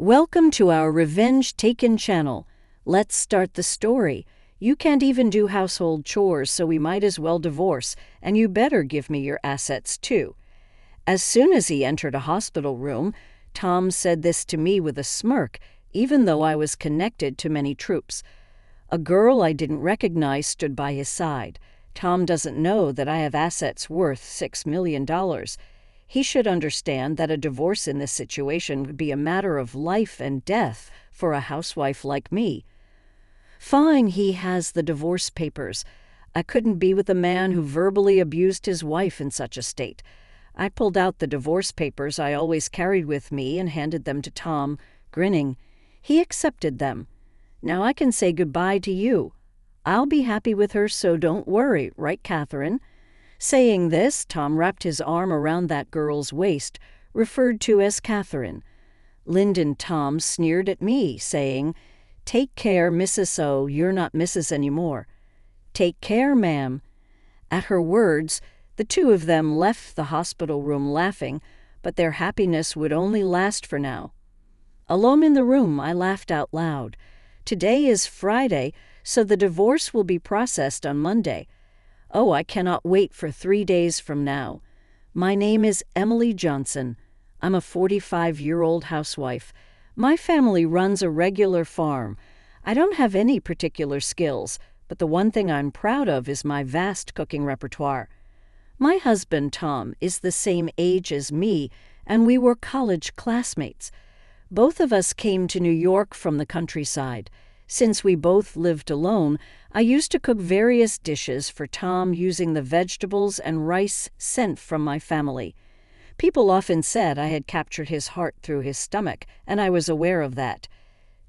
Welcome to our Revenge Taken channel. Let's start the story. You can't even do household chores, so we might as well divorce, and you better give me your assets too. As soon as he entered a hospital room, Tom said this to me with a smirk, even though I was connected to many troops. A girl I didn't recognize stood by his side. Tom doesn't know that I have assets worth $6 million. He should understand that a divorce in this situation would be a matter of life and death for a housewife like me. Fine, he has the divorce papers. I couldn't be with a man who verbally abused his wife in such a state. I pulled out the divorce papers I always carried with me and handed them to Tom, grinning. He accepted them. Now I can say goodbye to you. I'll be happy with her, so don't worry, right, Catherine? Saying this, Tom wrapped his arm around that girl's waist, referred to as Catherine. Lyndon Tom sneered at me, saying, "Take care, Mrs. O, you're not Mrs. anymore." "Take care, ma'am." At her words, the two of them left the hospital room laughing, but their happiness would only last for now. Alone in the room, I laughed out loud. Today is Friday, so the divorce will be processed on Monday. Oh, I cannot wait for 3 days from now. My name is Emily Johnson. I'm a 45-year-old housewife. My family runs a regular farm. I don't have any particular skills, but the one thing I'm proud of is my vast cooking repertoire. My husband, Tom, is the same age as me, and we were college classmates. Both of us came to New York from the countryside. Since we both lived alone, I used to cook various dishes for Tom using the vegetables and rice sent from my family. People often said I had captured his heart through his stomach, and I was aware of that.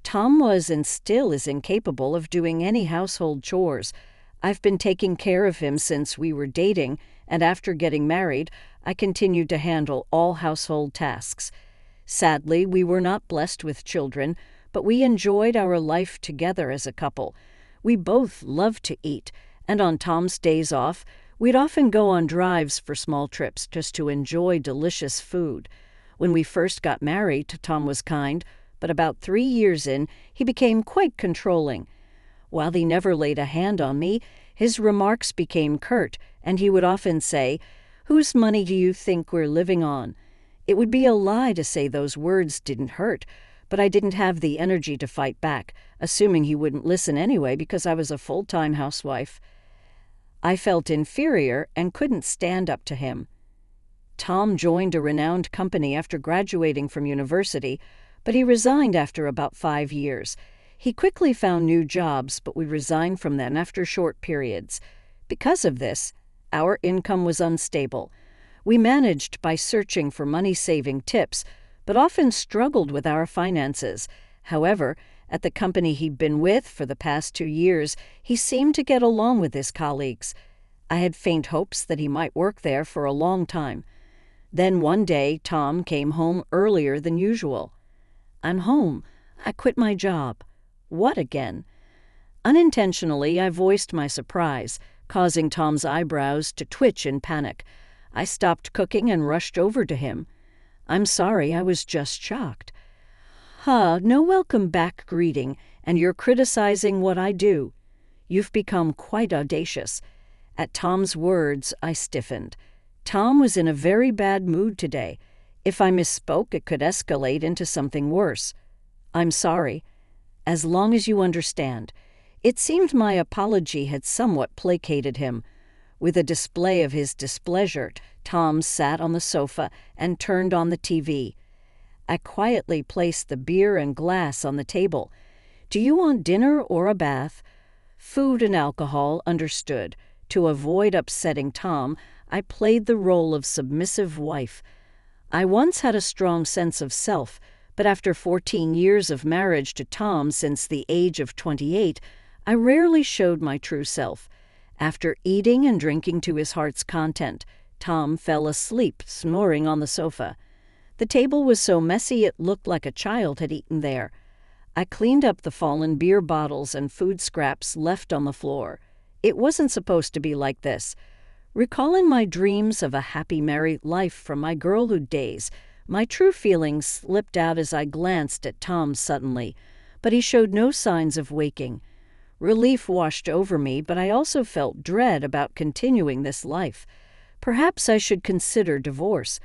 Tom was and still is incapable of doing any household chores. I've been taking care of him since we were dating, and after getting married, I continued to handle all household tasks. Sadly, we were not blessed with children, but we enjoyed our life together as a couple. We both loved to eat, and on Tom's days off, we'd often go on drives for small trips just to enjoy delicious food. When we first got married, Tom was kind, but about 3 years in, he became quite controlling. While he never laid a hand on me, his remarks became curt, and he would often say, "Whose money do you think we're living on?" It would be a lie to say those words didn't hurt, but I didn't have the energy to fight back, assuming he wouldn't listen anyway because I was a full-time housewife. I felt inferior and couldn't stand up to him. Tom joined a renowned company after graduating from university, but he resigned after about 5 years. He quickly found new jobs, but would resign from them after short periods. Because of this, our income was unstable. We managed by searching for money-saving tips, but often struggled with our finances. However, at the company he'd been with for the past 2 years, he seemed to get along with his colleagues. I had faint hopes that he might work there for a long time. Then one day, Tom came home earlier than usual. "I'm home. I quit my job." "What again?" Unintentionally, I voiced my surprise, causing Tom's eyebrows to twitch in panic. I stopped cooking and rushed over to him. "I'm sorry, I was just shocked." No welcome back greeting, and you're criticizing what I do. You've become quite audacious." At Tom's words, I stiffened. Tom was in a very bad mood today. If I misspoke, it could escalate into something worse. "I'm sorry. As long as you understand." It seemed my apology had somewhat placated him. With a display of his displeasure, Tom sat on the sofa and turned on the TV. I quietly placed the beer and glass on the table. "Do you want dinner or a bath?" Food and alcohol, understood. To avoid upsetting Tom, I played the role of submissive wife. I once had a strong sense of self, but after 14 years of marriage to Tom since the age of 28, I rarely showed my true self. After eating and drinking to his heart's content, Tom fell asleep, snoring on the sofa. The table was so messy it looked like a child had eaten there. I cleaned up the fallen beer bottles and food scraps left on the floor. It wasn't supposed to be like this. Recalling my dreams of a happy married life from my girlhood days, My true feelings slipped out as I glanced at Tom suddenly, but he showed no signs of waking. Relief washed over me, but I also felt dread about continuing this life. Perhaps I should consider divorce.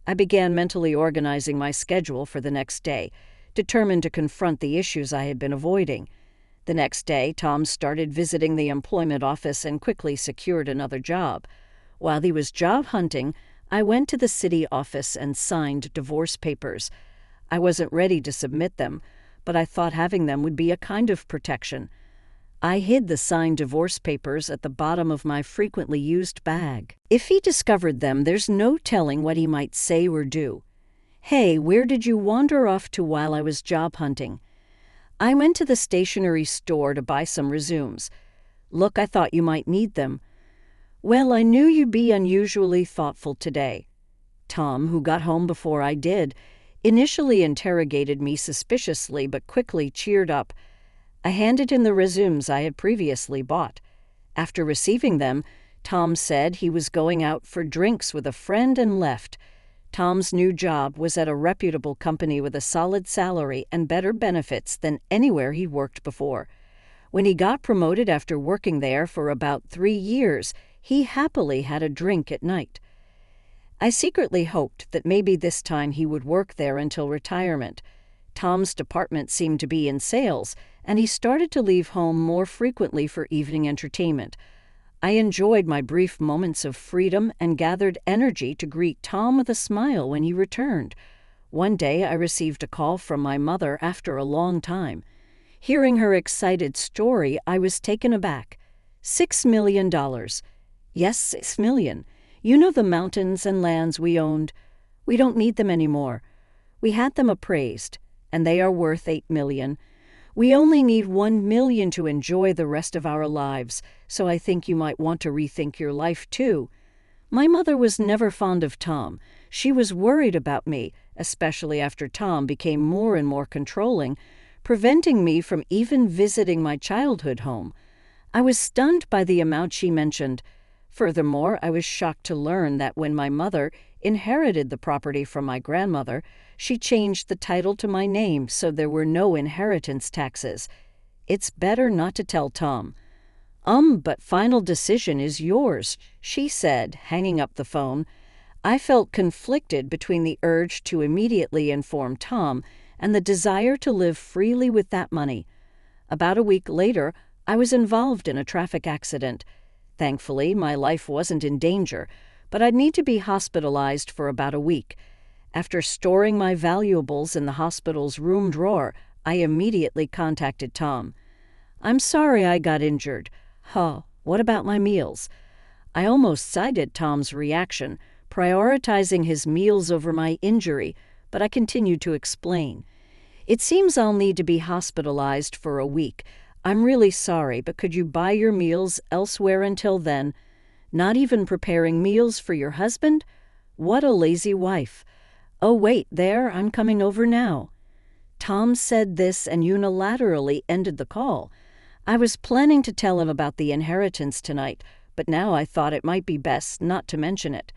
I began mentally organizing my schedule for the next day, determined to confront the issues I had been avoiding. The next day, Tom started visiting the employment office and quickly secured another job. While he was job hunting, I went to the city office and signed divorce papers. I wasn't ready to submit them, but I thought having them would be a kind of protection. I hid the signed divorce papers at the bottom of my frequently used bag. If he discovered them, there's no telling what he might say or do. "Hey, where did you wander off to while I was job hunting?" "I went to the stationery store to buy some resumes." "Look, I thought you might need them." "Well, I knew you'd be unusually thoughtful today." Tom, who got home before I did, initially interrogated me suspiciously but quickly cheered up. I handed him the resumes I had previously bought. After receiving them, Tom said he was going out for drinks with a friend and left. Tom's new job was at a reputable company with a solid salary and better benefits than anywhere he'd worked before. When he got promoted after working there for about 3 years, he happily had a drink at night. I secretly hoped that maybe this time he would work there until retirement. Tom's department seemed to be in sales, and he started to leave home more frequently for evening entertainment. I enjoyed my brief moments of freedom and gathered energy to greet Tom with a smile when he returned. One day I received a call from my mother after a long time. Hearing her excited story, I was taken aback. $6 million. Yes, 6 million. You know the mountains and lands we owned? We don't need them anymore. We had them appraised, and they are worth 8 million. We only need 1 million to enjoy the rest of our lives, so I think you might want to rethink your life too. My mother was never fond of Tom. She was worried about me, especially after Tom became more and more controlling, preventing me from even visiting my childhood home. I was stunned by the amount she mentioned. Furthermore, I was shocked to learn that when my mother inherited the property from my grandmother, she changed the title to my name so there were no inheritance taxes. It's better not to tell Tom. But final decision is yours," she said, hanging up the phone. I felt conflicted between the urge to immediately inform Tom and the desire to live freely with that money. About a week later, I was involved in a traffic accident. Thankfully, my life wasn't in danger, but I'd need to be hospitalized for about a week. After storing my valuables in the hospital's room drawer, I immediately contacted Tom. "I'm sorry I got injured. What about my meals?" I almost cited Tom's reaction, prioritizing his meals over my injury, but I continued to explain. "It seems I'll need to be hospitalized for a week. I'm really sorry, but could you buy your meals elsewhere until then? Not even preparing meals for your husband? What a lazy wife. Oh, wait, there, I'm coming over now." Tom said this and unilaterally ended the call. I was planning to tell him about the inheritance tonight, but now I thought it might be best not to mention it.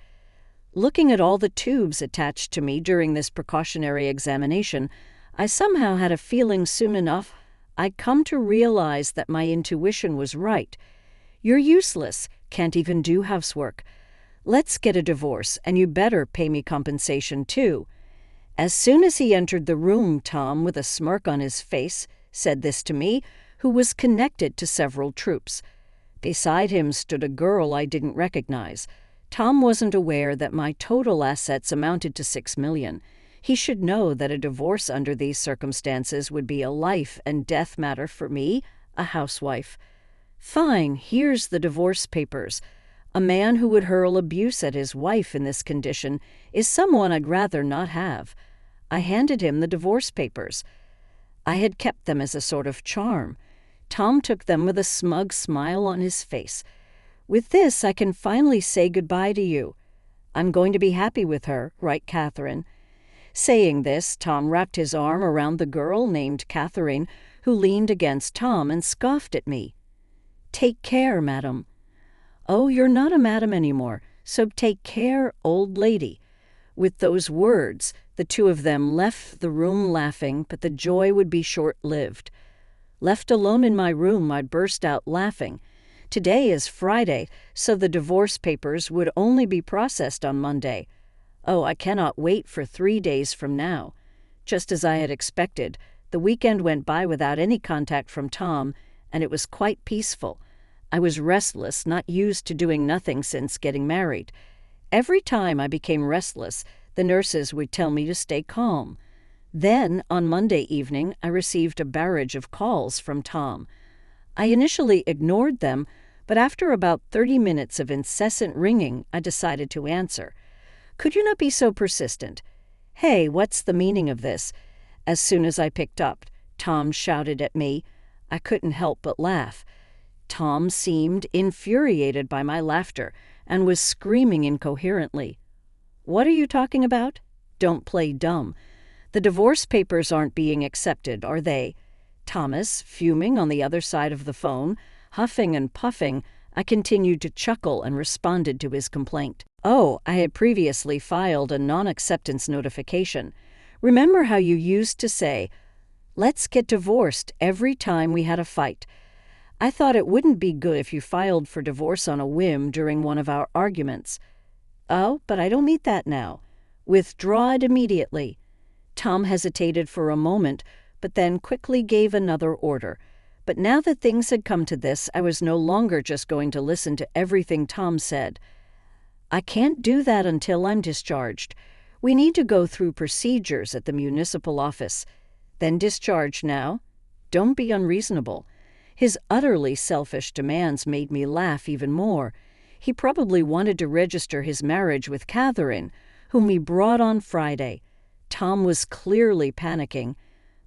Looking at all the tubes attached to me during this precautionary examination, I somehow had a feeling soon enough I'd come to realize that my intuition was right. You're useless, can't even do housework. Let's get a divorce, and you better pay me compensation too. As soon as he entered the room, Tom, with a smirk on his face, said this to me, who was connected to several troops. Beside him stood a girl I didn't recognize. Tom wasn't aware that my total assets amounted to 6 million. He should know that a divorce under these circumstances would be a life and death matter for me, a housewife. Fine, here's the divorce papers. A man who would hurl abuse at his wife in this condition is someone I'd rather not have. I handed him the divorce papers. I had kept them as a sort of charm. Tom took them with a smug smile on his face. "With this, I can finally say goodbye to you. I'm going to be happy with her, right, Catherine?" Saying this, Tom wrapped his arm around the girl named Catherine, who leaned against Tom and scoffed at me. "Take care, madam." "Oh, you're not a madam anymore, so take care, old lady." With those words, the The two of them left the room laughing, but the joy would be short-lived. Left alone in my room, I burst out laughing. Today is Friday, so the divorce papers would only be processed on Monday. Oh, I cannot wait for 3 days from now. Just as I had expected, the weekend went by without any contact from Tom, and it was quite peaceful. I was restless, not used to doing nothing since getting married. Every time I became restless, the nurses would tell me to stay calm. Then, on Monday evening, I received a barrage of calls from Tom. I initially ignored them, but after about 30 minutes of incessant ringing, I decided to answer. "Could you not be so persistent? Hey, what's the meaning of this?" As soon as I picked up, Tom shouted at me. I couldn't help but laugh. Tom seemed infuriated by my laughter and was screaming incoherently. "What are you talking about? Don't play dumb. The divorce papers aren't being accepted, are they?" Thomas, fuming on the other side of the phone, huffing and puffing, I continued to chuckle and responded to his complaint. Oh, I had previously filed a non-acceptance notification. Remember how you used to say, "Let's get divorced every time we had a fight." I thought it wouldn't be good if you filed for divorce on a whim during one of our arguments. Oh, but I don't need that now. Withdraw it immediately. Tom hesitated for a moment, but then quickly gave another order. But now that things had come to this, I was no longer just going to listen to everything Tom said. "I can't do that until I'm discharged. We need to go through procedures at the municipal office. Then discharge now? Don't be unreasonable." His utterly selfish demands made me laugh even more. He probably wanted to register his marriage with Catherine, whom he brought on Friday. Tom was clearly panicking.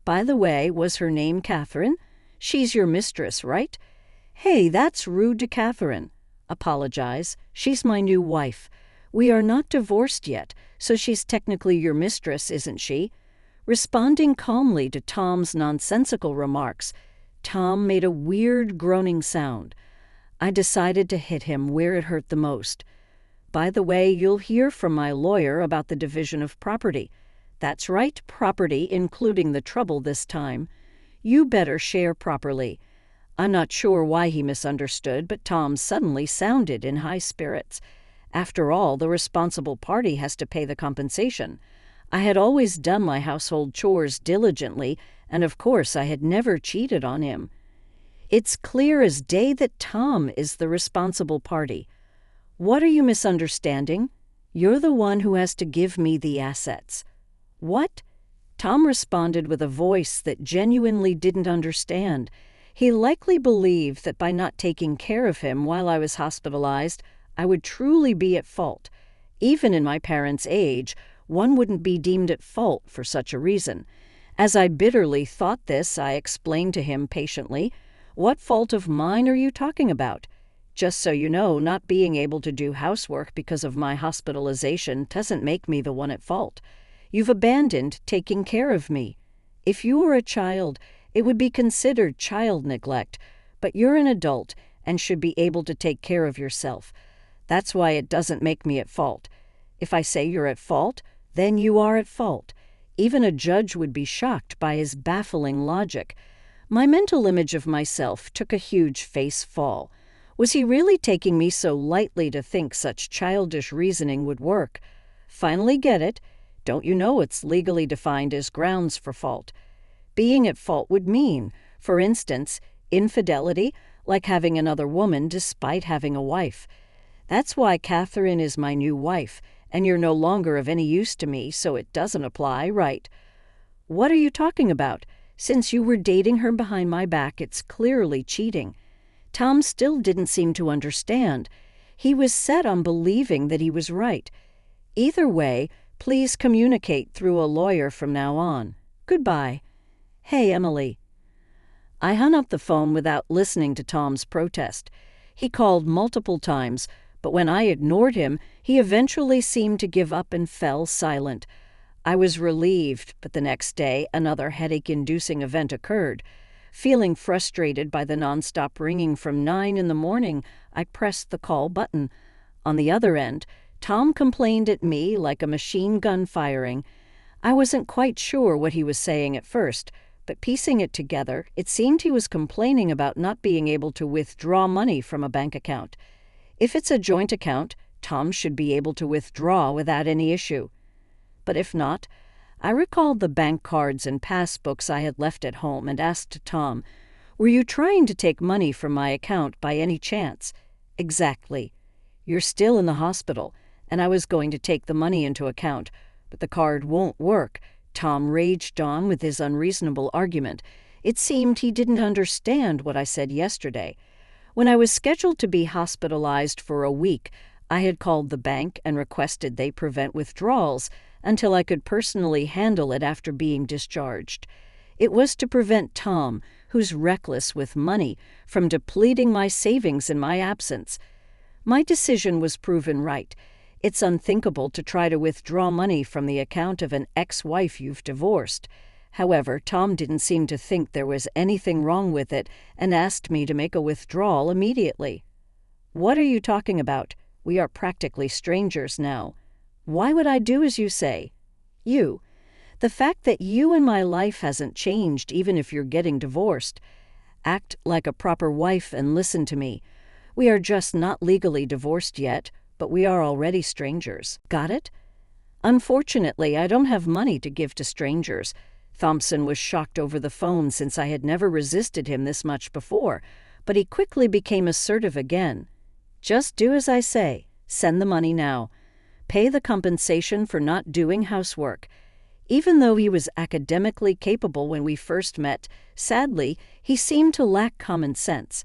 "By the way, was her name Catherine? She's your mistress, right?" "Hey, that's rude to Catherine." "Apologize. She's my new wife. We are not divorced yet, so she's technically your mistress, isn't she?" Responding calmly to Tom's nonsensical remarks, Tom made a weird groaning sound. I decided to hit him where it hurt the most. "By the way, you'll hear from my lawyer about the division of property. That's right, property, including the trouble this time. You better share properly." I'm not sure why he misunderstood, but Tom suddenly sounded in high spirits. After all, the responsible party has to pay the compensation. I had always done my household chores diligently, and of course I had never cheated on him. It's clear as day that Tom is the responsible party. "What are you misunderstanding? You're the one who has to give me the assets." "What?" Tom responded with a voice that genuinely didn't understand. He likely believed that by not taking care of him while I was hospitalized, I would truly be at fault. Even in my parents' age, one wouldn't be deemed at fault for such a reason. As I bitterly thought this, I explained to him patiently, "What fault of mine are you talking about? Just so you know, not being able to do housework because of my hospitalization doesn't make me the one at fault. You've abandoned taking care of me. If you were a child, it would be considered child neglect, but you're an adult and should be able to take care of yourself. That's why it doesn't make me at fault. If I say you're at fault, then you are at fault." Even a judge would be shocked by his baffling logic. My mental image of myself took a huge face fall. Was he really taking me so lightly to think such childish reasoning would work? "Finally get it? Don't you know it's legally defined as grounds for fault? Being at fault would mean, for instance, infidelity, like having another woman despite having a wife. That's why Catherine is my new wife, and you're no longer of any use to me, so it doesn't apply, right?" "What are you talking about? Since you were dating her behind my back, it's clearly cheating." Tom still didn't seem to understand. He was set on believing that he was right. "Either way, please communicate through a lawyer from now on. Goodbye." "Hey, Emily." I hung up the phone without listening to Tom's protest. He called multiple times, but when I ignored him, he eventually seemed to give up and fell silent. I was relieved, but the next day, another headache-inducing event occurred. Feeling frustrated by the nonstop ringing from 9 in the morning, I pressed the call button. On the other end, Tom complained at me like a machine gun firing. I wasn't quite sure what he was saying at first, but piecing it together, it seemed he was complaining about not being able to withdraw money from a bank account. If it's a joint account, Tom should be able to withdraw without any issue. But if not, I recalled the bank cards and passbooks I had left at home and asked Tom, "Were you trying to take money from my account by any chance?" "Exactly. You're still in the hospital, and I was going to take the money into account, but the card won't work," Tom raged on with his unreasonable argument. It seemed he didn't understand what I said yesterday. When I was scheduled to be hospitalized for a week, I had called the bank and requested they prevent withdrawals until I could personally handle it after being discharged. It was to prevent Tom, who's reckless with money, from depleting my savings in my absence. My decision was proven right. It's unthinkable to try to withdraw money from the account of an ex-wife you've divorced. However, Tom didn't seem to think there was anything wrong with it and asked me to make a withdrawal immediately. "What are you talking about? We are practically strangers now." "Why would I do as you say?" "You. The fact that you and my life hasn't changed even if you're getting divorced. Act like a proper wife and listen to me. We are just not legally divorced yet, but we are already strangers. Got it?" "Unfortunately, I don't have money to give to strangers." Thompson was shocked over the phone since I had never resisted him this much before, but he quickly became assertive again. "Just do as I say. Send the money now. Pay the compensation for not doing housework." Even though he was academically capable when we first met, sadly, he seemed to lack common sense.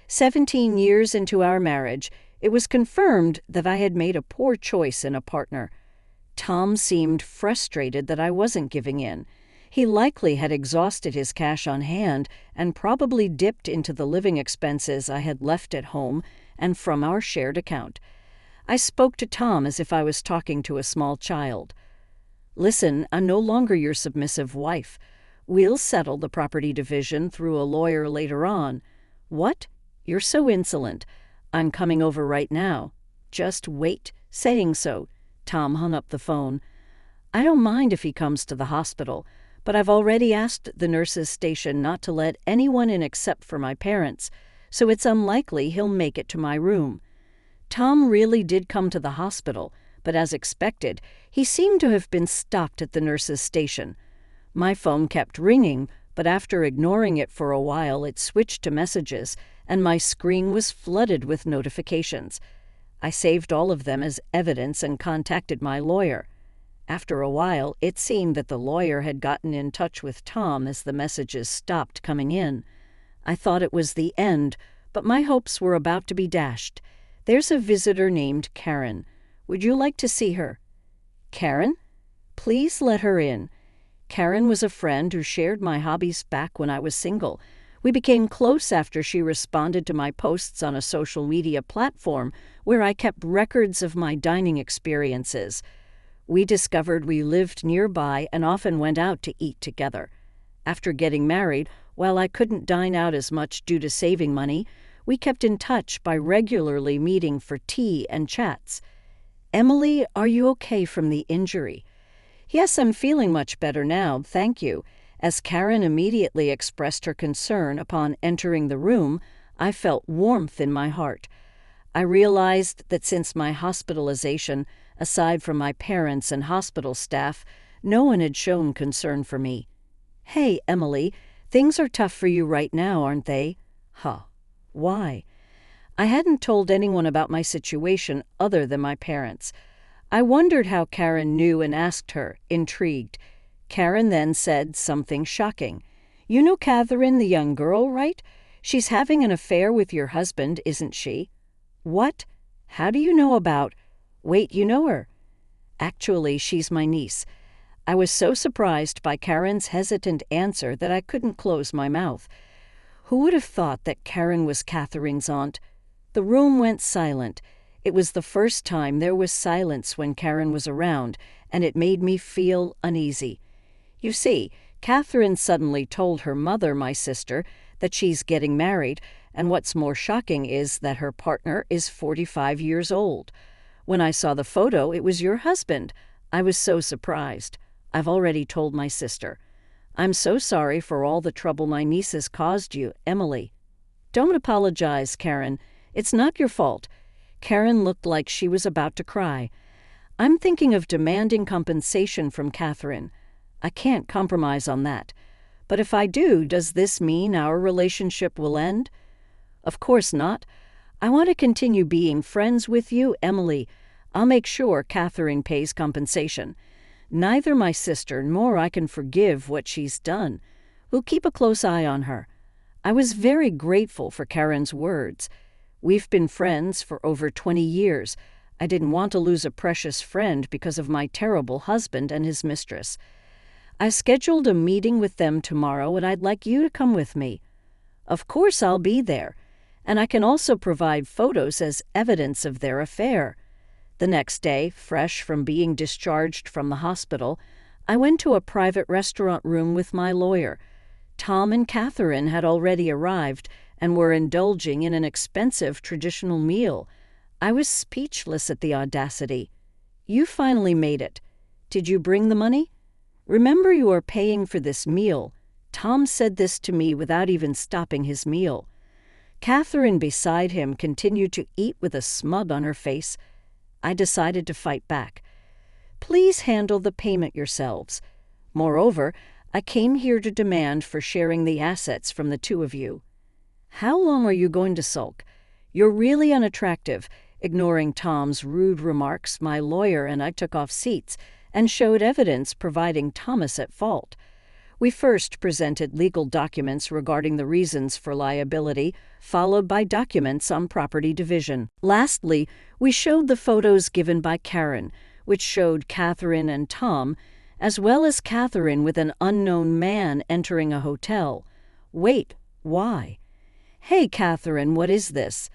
17 years into our marriage, it was confirmed that I had made a poor choice in a partner. Tom seemed frustrated that I wasn't giving in. He likely had exhausted his cash on hand and probably dipped into the living expenses I had left at home and from our shared account. I spoke to Tom as if I was talking to a small child. "Listen, I'm no longer your submissive wife. We'll settle the property division through a lawyer later on." "What? You're so insolent. I'm coming over right now." "Just wait." Saying so, Tom hung up the phone. "I don't mind if he comes to the hospital, but I've already asked the nurses' station not to let anyone in except for my parents, so it's unlikely he'll make it to my room." Tom really did come to the hospital, but as expected, he seemed to have been stopped at the nurse's station. My phone kept ringing, but after ignoring it for a while, it switched to messages, and my screen was flooded with notifications. I saved all of them as evidence and contacted my lawyer. After a while, it seemed that the lawyer had gotten in touch with Tom as the messages stopped coming in. I thought it was the end, but my hopes were about to be dashed. "There's a visitor named Karen. Would you like to see her?" "Karen? Please let her in." Karen was a friend who shared my hobbies back when I was single. We became close after she responded to my posts on a social media platform where I kept records of my dining experiences. We discovered we lived nearby and often went out to eat together. After getting married, while I couldn't dine out as much due to saving money, we kept in touch by regularly meeting for tea and chats. "Emily, are you okay from the injury?" "Yes, I'm feeling much better now, thank you." As Karen immediately expressed her concern upon entering the room, I felt warmth in my heart. I realized that since my hospitalization, aside from my parents and hospital staff, no one had shown concern for me. "Hey, Emily, things are tough for you right now, aren't they?" "Huh. Why?" I hadn't told anyone about my situation other than my parents. I wondered how Karen knew and asked her, intrigued. Karen then said something shocking. "You know Catherine, the young girl, right? She's having an affair with your husband, isn't she?" "What? How do you know about—" "Wait, you know her?" "Actually, she's my niece." I was so surprised by Karen's hesitant answer that I couldn't close my mouth. Who would have thought that Karen was Catherine's aunt? The room went silent. It was the first time there was silence when Karen was around, and it made me feel uneasy. You see, Catherine suddenly told her mother, my sister, that she's getting married, and what's more shocking is that her partner is 45 years old. When I saw the photo, it was your husband. I was so surprised. I've already told my sister. I'm so sorry for all the trouble my nieces caused you, Emily. Don't apologize, Karen. It's not your fault. Karen looked like she was about to cry. I'm thinking of demanding compensation from Catherine. I can't compromise on that. But if I do, does this mean our relationship will end? Of course not. I want to continue being friends with you, Emily. I'll make sure Catherine pays compensation. Neither my sister nor I can forgive what she's done. We'll keep a close eye on her. I was very grateful for Karen's words. We've been friends for over 20 years. I didn't want to lose a precious friend because of my terrible husband and his mistress. I scheduled a meeting with them tomorrow, and I'd like you to come with me. Of course I'll be there, and I can also provide photos as evidence of their affair. The next day, fresh from being discharged from the hospital, I went to a private restaurant room with my lawyer. Tom and Catherine had already arrived and were indulging in an expensive traditional meal. I was speechless at the audacity. You finally made it. Did you bring the money? Remember, you are paying for this meal. Tom said this to me without even stopping his meal. Catherine beside him continued to eat with a smug on her face. I decided to fight back. Please handle the payment yourselves. Moreover, I came here to demand for sharing the assets from the two of you. How long are you going to sulk? You're really unattractive. Ignoring Tom's rude remarks, my lawyer and I took off seats and showed evidence providing Thomas at fault. We first presented legal documents regarding the reasons for liability, followed by documents on property division. Lastly, we showed the photos given by Karen, which showed Catherine and Tom, as well as Catherine with an unknown man entering a hotel. Wait, why? Hey, Catherine, what is this?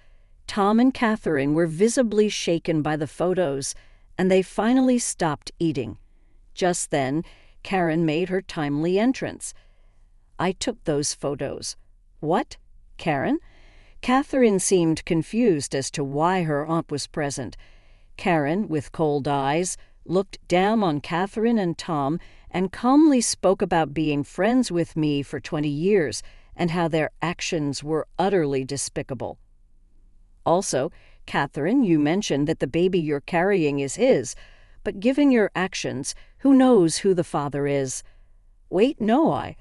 Tom and Catherine were visibly shaken by the photos, and they finally stopped eating. Just then, Karen made her timely entrance. I took those photos. What? Karen? Catherine seemed confused as to why her aunt was present. Karen, with cold eyes, looked down on Catherine and Tom and calmly spoke about being friends with me for 20 years and how their actions were utterly despicable. Also, Catherine, you mentioned that the baby you're carrying is his, but given your actions, who knows who the father is? Wait, no, I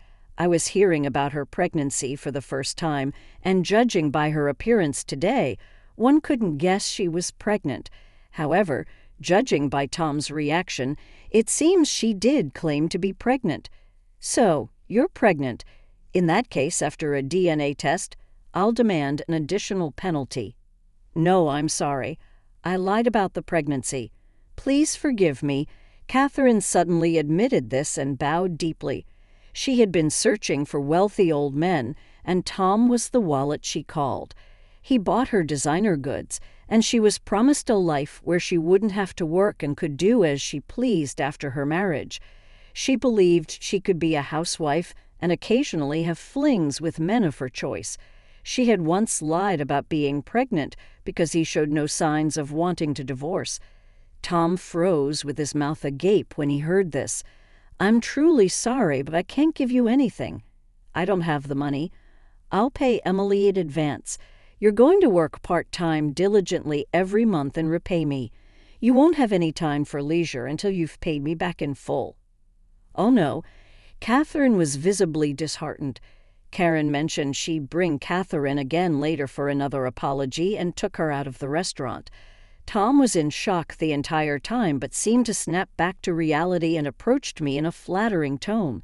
was hearing about her pregnancy for the first time, and judging by her appearance today, one couldn't guess she was pregnant. However, judging by Tom's reaction, it seems she did claim to be pregnant. So, you're pregnant. In that case, after a DNA test, I'll demand an additional penalty. No, I'm sorry. I lied about the pregnancy. Please forgive me. Catherine suddenly admitted this and bowed deeply. She had been searching for wealthy old men, and Tom was the wallet she called. He bought her designer goods, and she was promised a life where she wouldn't have to work and could do as she pleased after her marriage. She believed she could be a housewife and occasionally have flings with men of her choice. She had once lied about being pregnant because he showed no signs of wanting to divorce. Tom froze with his mouth agape when he heard this. I'm truly sorry, but I can't give you anything. I don't have the money. I'll pay Emily in advance. You're going to work part-time diligently every month and repay me. You won't have any time for leisure until you've paid me back in full. Oh no. Catherine was visibly disheartened. Karen mentioned she'd bring Catherine again later for another apology and took her out of the restaurant. Tom was in shock the entire time but seemed to snap back to reality and approached me in a flattering tone.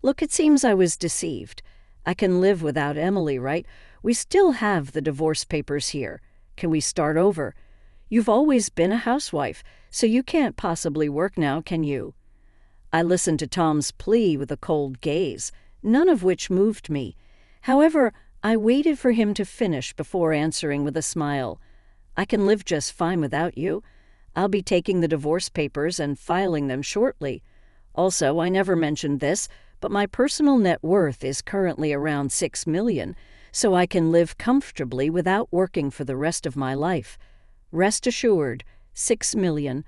Look, it seems I was deceived. I can live without Emily, right? We still have the divorce papers here. Can we start over? You've always been a housewife, so you can't possibly work now, can you? I listened to Tom's plea with a cold gaze, none of which moved me. However, I waited for him to finish before answering with a smile. I can live just fine without you. I'll be taking the divorce papers and filing them shortly. Also, I never mentioned this, but my personal net worth is currently around $6 million, so I can live comfortably without working for the rest of my life. Rest assured, $6 million.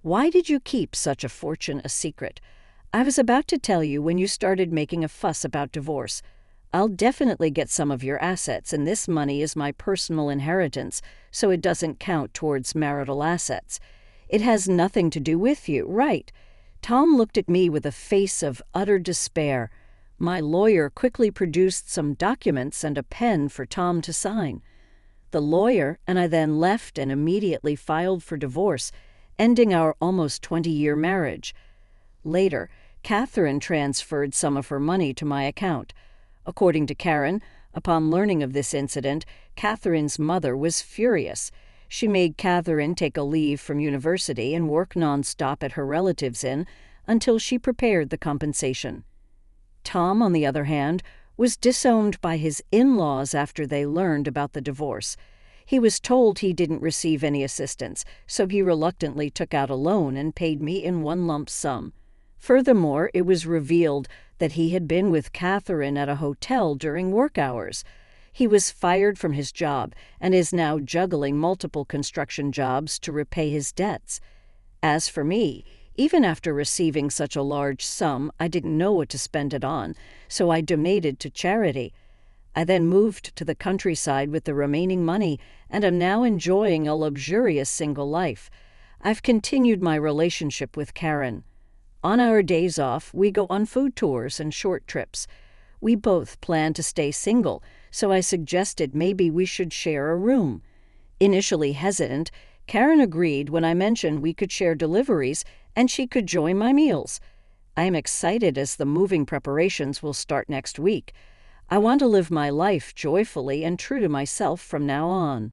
Why did you keep such a fortune a secret? I was about to tell you when you started making a fuss about divorce. I'll definitely get some of your assets, and this money is my personal inheritance, so it doesn't count towards marital assets. It has nothing to do with you, right? Tom looked at me with a face of utter despair. My lawyer quickly produced some documents and a pen for Tom to sign. The lawyer and I then left and immediately filed for divorce, ending our almost 20-year marriage. Later, Catherine transferred some of her money to my account. According to Karen, upon learning of this incident, Catherine's mother was furious. She made Catherine take a leave from university and work nonstop at her relatives' inn until she prepared the compensation. Tom, on the other hand, was disowned by his in-laws after they learned about the divorce. He was told he didn't receive any assistance, so he reluctantly took out a loan and paid me in one lump sum. Furthermore, it was revealed that he had been with Catherine at a hotel during work hours. He was fired from his job and is now juggling multiple construction jobs to repay his debts. As for me, even after receiving such a large sum, I didn't know what to spend it on, so I donated to charity. I then moved to the countryside with the remaining money and am now enjoying a luxurious single life. I've continued my relationship with Karen. On our days off, we go on food tours and short trips. We both plan to stay single, so I suggested maybe we should share a room. Initially hesitant, Karen agreed when I mentioned we could share deliveries and she could join my meals. I am excited as the moving preparations will start next week. I want to live my life joyfully and true to myself from now on.